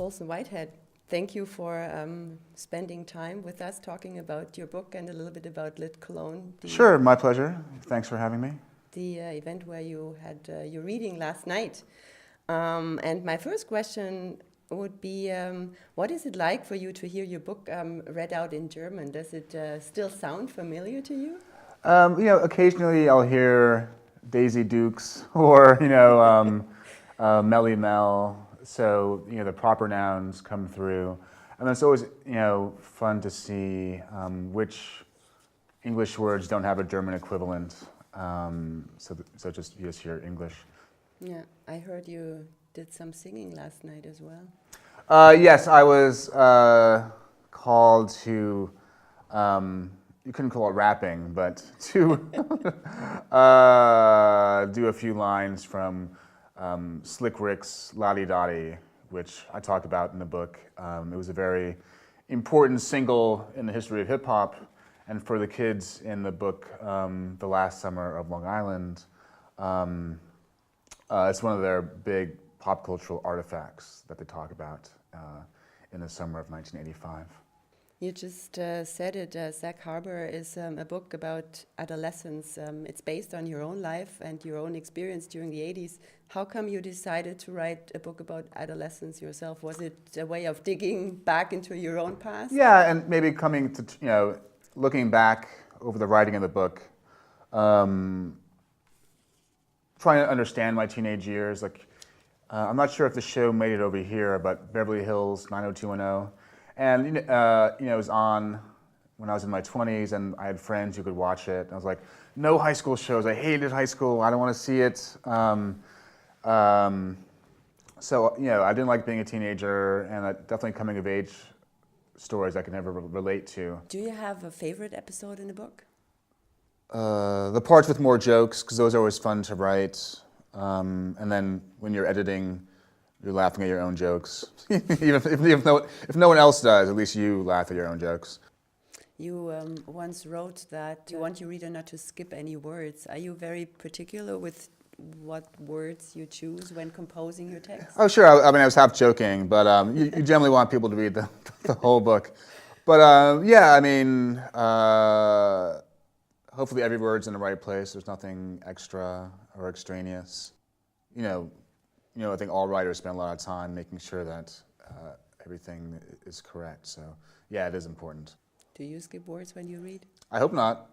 Colson Whitehead, thank you for spending time with us, talking about your book and a little bit about lit.COLOGNE. Sure, my pleasure. Thanks for having me. The event where you had your reading last night. And my first question would be, what is it like for you to hear your book read out in German? Does it still sound familiar to you? Occasionally I'll hear Daisy Dukes or, Melly Mel. So, the proper nouns come through. And it's always, fun to see which English words don't have a German equivalent. So you just hear English. Yeah, I heard you did some singing last night as well. Yes, I was called to, you couldn't call it rapping, but to do a few lines from Slick Rick's Lottie Dottie, which I talk about in the book. It was a very important single in the history of hip hop, and for the kids in the book, The Last Summer of Long Island, it's one of their big pop cultural artifacts that they talk about in the summer of 1985. You just said it, Zach Harbor is a book about adolescence. It's based on your own life and your own experience during the 80s. How come you decided to write a book about adolescence yourself? Was it a way of digging back into your own past? Yeah, and maybe coming to, looking back over the writing of the book, trying to understand my teenage years. Like, I'm not sure if the show made it over here, but Beverly Hills 90210. And it was on when I was in my 20s, and I had friends who could watch it. And I was like, no high school shows. I hated high school. I don't want to see it. So I didn't like being a teenager, and definitely coming of age stories I could never relate to. Do you have a favorite episode in the book? The parts with more jokes, because those are always fun to write. And then when you're editing, you're laughing at your own jokes. Even if no one else does, at least you laugh at your own jokes. You once wrote that you want your reader not to skip any words. Are you very particular with what words you choose when composing your text? Oh, sure. I was half joking, but you generally want people to read the whole book. But hopefully every word's in the right place. There's nothing extra or extraneous. I think all writers spend a lot of time making sure that everything is correct. So, yeah, it is important. Do you skip words when you read? I hope not.